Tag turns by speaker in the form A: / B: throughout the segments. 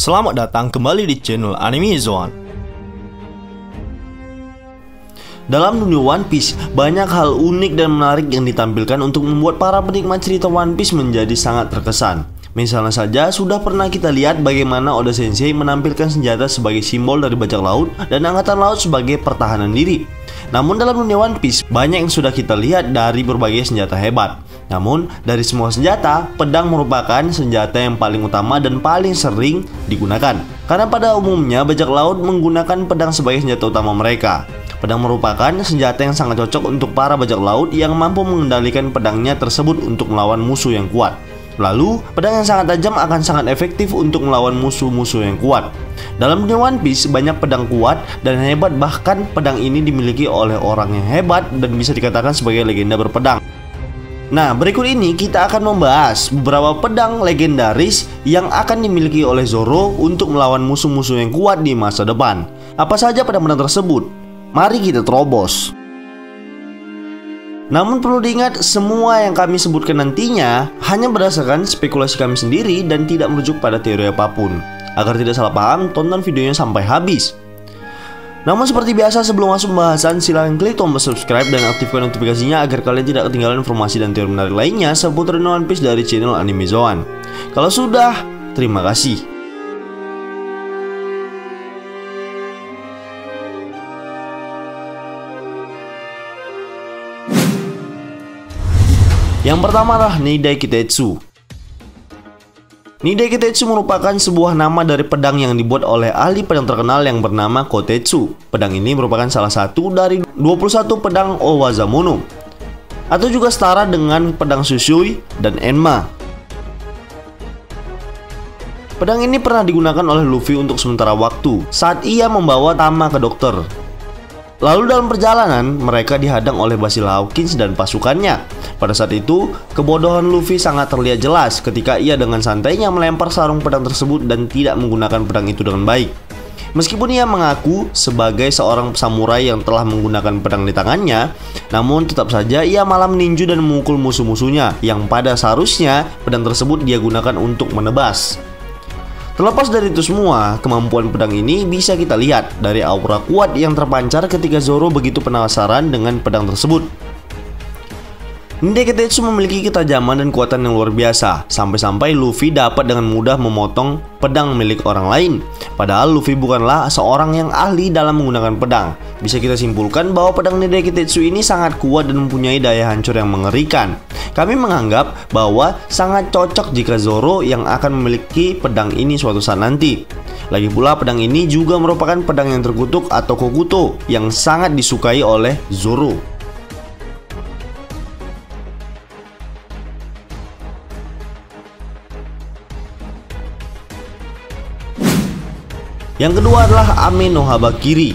A: Selamat datang kembali di channel Anime Zone. Dalam dunia One Piece, banyak hal unik dan menarik yang ditampilkan untuk membuat para penikmat cerita One Piece menjadi sangat terkesan. Misalnya saja, sudah pernah kita lihat bagaimana Oda Sensei menampilkan senjata sebagai simbol dari bajak laut dan angkatan laut sebagai pertahanan diri. Namun dalam dunia One Piece, banyak yang sudah kita lihat dari berbagai senjata hebat. Namun, dari semua senjata, pedang merupakan senjata yang paling utama dan paling sering digunakan. Karena pada umumnya, bajak laut menggunakan pedang sebagai senjata utama mereka. Pedang merupakan senjata yang sangat cocok untuk para bajak laut yang mampu mengendalikan pedangnya tersebut untuk melawan musuh yang kuat. Lalu, pedang yang sangat tajam akan sangat efektif untuk melawan musuh-musuh yang kuat. Dalam dunia One Piece, banyak pedang kuat dan hebat, bahkan pedang ini dimiliki oleh orang yang hebat dan bisa dikatakan sebagai legenda berpedang. Nah, berikut ini kita akan membahas beberapa pedang legendaris yang akan dimiliki oleh Zoro untuk melawan musuh-musuh yang kuat di masa depan. Apa saja pedang-pedang tersebut? Mari kita terobos. Namun perlu diingat, semua yang kami sebutkan nantinya hanya berdasarkan spekulasi kami sendiri dan tidak merujuk pada teori apapun. Agar tidak salah paham, tonton videonya sampai habis. Namun seperti biasa, sebelum masuk pembahasan, silahkan klik tombol subscribe dan aktifkan notifikasinya agar kalian tidak ketinggalan informasi dan teori menarik lainnya seputar One Piece dari channel Anime Zone. Kalau sudah, terima kasih. Yang pertama adalah Nidai Kitetsu. Nidai Kitetsu merupakan sebuah nama dari pedang yang dibuat oleh ahli pedang terkenal yang bernama Kotetsu. Pedang ini merupakan salah satu dari 21 pedang Owazamono, atau juga setara dengan pedang Susui dan Enma. Pedang ini pernah digunakan oleh Luffy untuk sementara waktu saat ia membawa Tama ke dokter. Lalu dalam perjalanan, mereka dihadang oleh Basil Hawkins dan pasukannya. Pada saat itu, kebodohan Luffy sangat terlihat jelas ketika ia dengan santainya melempar sarung pedang tersebut dan tidak menggunakan pedang itu dengan baik. Meskipun ia mengaku sebagai seorang samurai yang telah menggunakan pedang di tangannya, namun tetap saja ia malah meninju dan memukul musuh-musuhnya yang pada seharusnya pedang tersebut dia gunakan untuk menebas. Terlepas dari itu semua, kemampuan pedang ini bisa kita lihat dari aura kuat yang terpancar ketika Zoro begitu penasaran dengan pedang tersebut. Nidai Kitetsu memiliki ketajaman dan kekuatan yang luar biasa, sampai-sampai Luffy dapat dengan mudah memotong pedang milik orang lain. Padahal Luffy bukanlah seorang yang ahli dalam menggunakan pedang. Bisa kita simpulkan bahwa pedang Nidai Kitetsu ini sangat kuat dan mempunyai daya hancur yang mengerikan. Kami menganggap bahwa sangat cocok jika Zoro yang akan memiliki pedang ini suatu saat nanti. Lagi pula pedang ini juga merupakan pedang yang terkutuk atau Kokuto yang sangat disukai oleh Zoro. Yang kedua adalah Ame no Habakiri.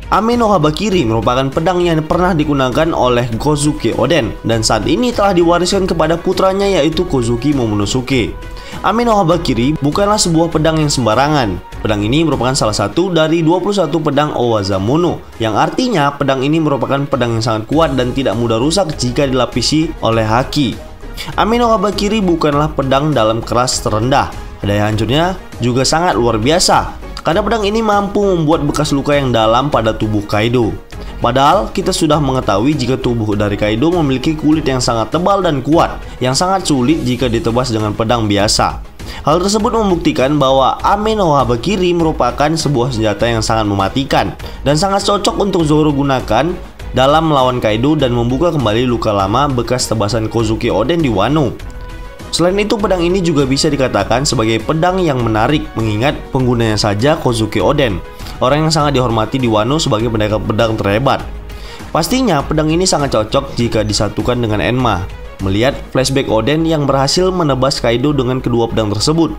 A: Ame no Habakiri merupakan pedang yang pernah digunakan oleh Kozuki Oden dan saat ini telah diwariskan kepada putranya yaitu Kozuki Momonosuke. Ame no Habakiri bukanlah sebuah pedang yang sembarangan. Pedang ini merupakan salah satu dari 21 pedang Owazamono, yang artinya pedang ini merupakan pedang yang sangat kuat dan tidak mudah rusak jika dilapisi oleh haki. Ame no Habakiri bukanlah pedang dalam kelas terendah. Daya hancurnya juga sangat luar biasa, karena pedang ini mampu membuat bekas luka yang dalam pada tubuh Kaido. Padahal kita sudah mengetahui jika tubuh dari Kaido memiliki kulit yang sangat tebal dan kuat, yang sangat sulit jika ditebas dengan pedang biasa. Hal tersebut membuktikan bahwa Ame no Habakiri merupakan sebuah senjata yang sangat mematikan dan sangat cocok untuk Zoro gunakan dalam melawan Kaido dan membuka kembali luka lama bekas tebasan Kozuki Oden di Wano. Selain itu, pedang ini juga bisa dikatakan sebagai pedang yang menarik, mengingat penggunanya saja Kozuki Oden, orang yang sangat dihormati di Wano sebagai pendekar pedang terhebat. Pastinya pedang ini sangat cocok jika disatukan dengan Enma, melihat flashback Oden yang berhasil menebas Kaido dengan kedua pedang tersebut.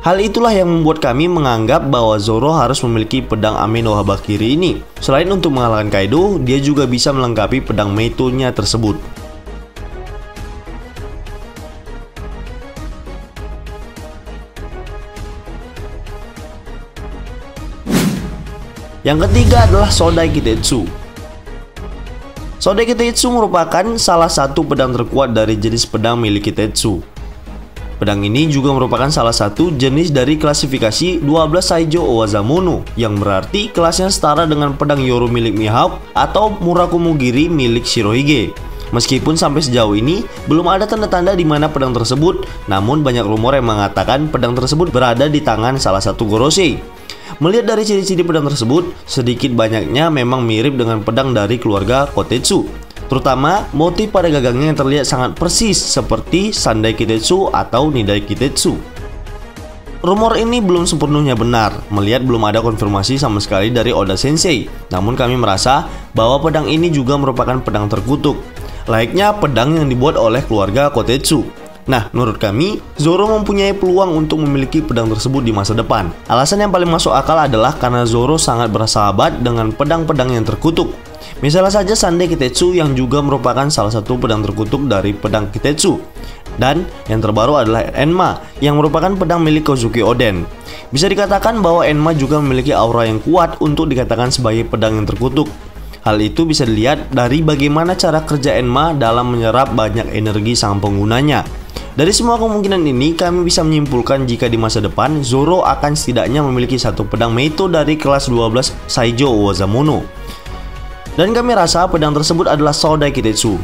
A: Hal itulah yang membuat kami menganggap bahwa Zoro harus memiliki pedang Ame no Habakiri ini. Selain untuk mengalahkan Kaido, dia juga bisa melengkapi pedang Meito-nya tersebut. Yang ketiga adalah Sodai Kitetsu. Sodai Kitetsu merupakan salah satu pedang terkuat dari jenis pedang milik Kitetsu. Pedang ini juga merupakan salah satu jenis dari klasifikasi 12 Saijo Owazamono, yang berarti kelasnya setara dengan pedang Yoru milik Mihawk atau Murakumogiri milik Shirohige. Meskipun sampai sejauh ini belum ada tanda-tanda di mana pedang tersebut, namun banyak rumor yang mengatakan pedang tersebut berada di tangan salah satu Gorosei. Melihat dari ciri-ciri pedang tersebut, sedikit banyaknya memang mirip dengan pedang dari keluarga Kotetsu. Terutama motif pada gagangnya yang terlihat sangat persis seperti Sandai Kitetsu atau Nidai Kitetsu. Rumor ini belum sepenuhnya benar, melihat belum ada konfirmasi sama sekali dari Oda Sensei. Namun kami merasa bahwa pedang ini juga merupakan pedang terkutuk, layaknya pedang yang dibuat oleh keluarga Kotetsu. Nah, menurut kami, Zoro mempunyai peluang untuk memiliki pedang tersebut di masa depan. Alasan yang paling masuk akal adalah karena Zoro sangat bersahabat dengan pedang-pedang yang terkutuk. Misalnya saja Sandai Kitetsu yang juga merupakan salah satu pedang terkutuk dari pedang Kitetsu. Dan yang terbaru adalah Enma yang merupakan pedang milik Kozuki Oden. Bisa dikatakan bahwa Enma juga memiliki aura yang kuat untuk dikatakan sebagai pedang yang terkutuk. Hal itu bisa dilihat dari bagaimana cara kerja Enma dalam menyerap banyak energi sang penggunanya. Dari semua kemungkinan ini, kami bisa menyimpulkan jika di masa depan Zoro akan setidaknya memiliki satu pedang Meito dari kelas 12 Saijo Owazamono. Dan kami rasa pedang tersebut adalah Sodai Kitetsu.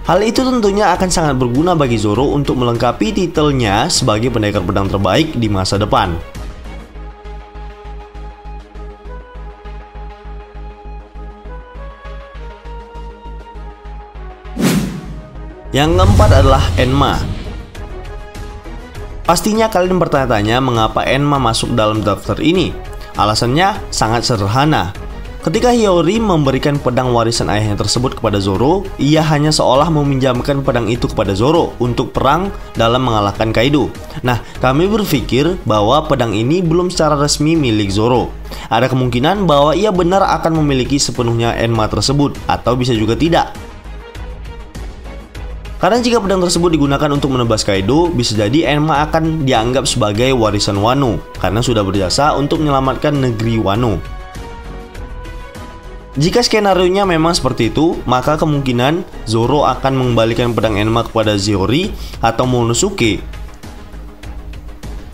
A: Hal itu tentunya akan sangat berguna bagi Zoro untuk melengkapi titelnya sebagai pendekar pedang terbaik di masa depan. Yang keempat adalah Enma. Pastinya kalian bertanya-tanya mengapa Enma masuk dalam daftar ini. Alasannya sangat sederhana. Ketika Hiyori memberikan pedang warisan ayahnya tersebut kepada Zoro, ia hanya seolah meminjamkan pedang itu kepada Zoro untuk perang dalam mengalahkan Kaido. Nah, kami berpikir bahwa pedang ini belum secara resmi milik Zoro. Ada kemungkinan bahwa ia benar akan memiliki sepenuhnya Enma tersebut, atau bisa juga tidak. Karena jika pedang tersebut digunakan untuk menebas Kaido, bisa jadi Enma akan dianggap sebagai warisan Wano, karena sudah berjasa untuk menyelamatkan negeri Wano. Jika skenarionya memang seperti itu, maka kemungkinan Zoro akan mengembalikan pedang Enma kepada Hiyori atau Momonosuke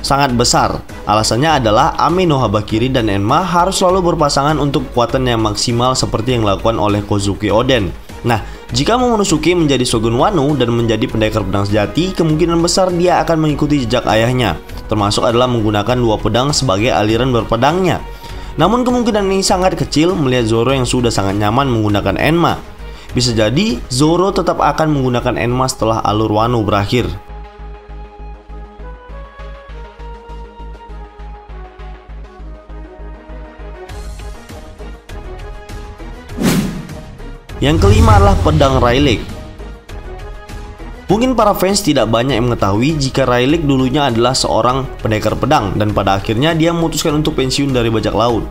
A: sangat besar. Alasannya adalah Ame no Habakiri dan Enma harus selalu berpasangan untuk kekuatan yang maksimal seperti yang dilakukan oleh Kozuki Oden. Nah, jika Momonosuke menjadi Shogun Wano dan menjadi pendekar pedang sejati, kemungkinan besar dia akan mengikuti jejak ayahnya, termasuk adalah menggunakan dua pedang sebagai aliran berpedangnya. Namun kemungkinan ini sangat kecil melihat Zoro yang sudah sangat nyaman menggunakan Enma. Bisa jadi Zoro tetap akan menggunakan Enma setelah alur Wano berakhir. Yang kelima adalah pedang Rayleigh. Mungkin para fans tidak banyak yang mengetahui jika Rayleigh dulunya adalah seorang pendekar pedang dan pada akhirnya dia memutuskan untuk pensiun dari bajak laut.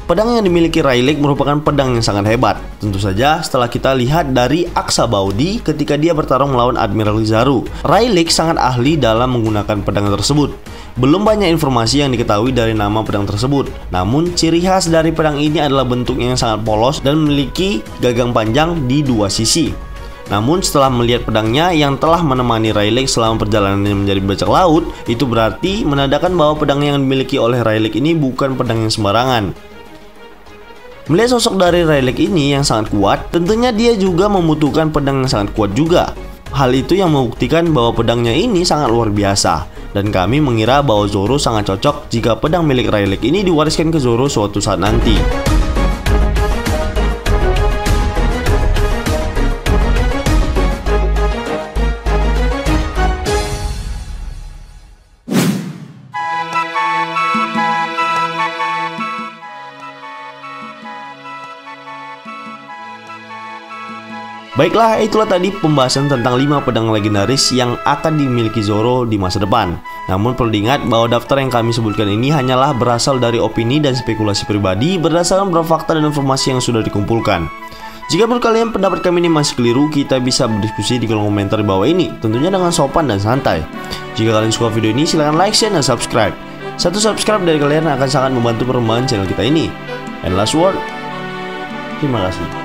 A: Pedang yang dimiliki Rayleigh merupakan pedang yang sangat hebat. Tentu saja setelah kita lihat dari Aksa Baudi ketika dia bertarung melawan Admiral Kizaru, Rayleigh sangat ahli dalam menggunakan pedang tersebut. Belum banyak informasi yang diketahui dari nama pedang tersebut. Namun ciri khas dari pedang ini adalah bentuknya yang sangat polos dan memiliki gagang panjang di dua sisi. Namun setelah melihat pedangnya yang telah menemani Rayleigh selama perjalanannya menjadi bajak laut, itu berarti menandakan bahwa pedang yang dimiliki oleh Rayleigh ini bukan pedang yang sembarangan. Melihat sosok dari Rayleigh ini yang sangat kuat, tentunya dia juga membutuhkan pedang yang sangat kuat juga. Hal itu yang membuktikan bahwa pedangnya ini sangat luar biasa. Dan kami mengira bahwa Zoro sangat cocok jika pedang milik Rayleigh ini diwariskan ke Zoro suatu saat nanti. Baiklah, itulah tadi pembahasan tentang 5 pedang legendaris yang akan dimiliki Zoro di masa depan. Namun perlu diingat bahwa daftar yang kami sebutkan ini hanyalah berasal dari opini dan spekulasi pribadi berdasarkan beberapa fakta dan informasi yang sudah dikumpulkan. Jika menurut kalian pendapat kami ini masih keliru, kita bisa berdiskusi di kolom komentar di bawah ini, tentunya dengan sopan dan santai. Jika kalian suka video ini, silahkan like, share, dan subscribe. Satu subscribe dari kalian akan sangat membantu perkembangan channel kita ini. And last word, terima kasih.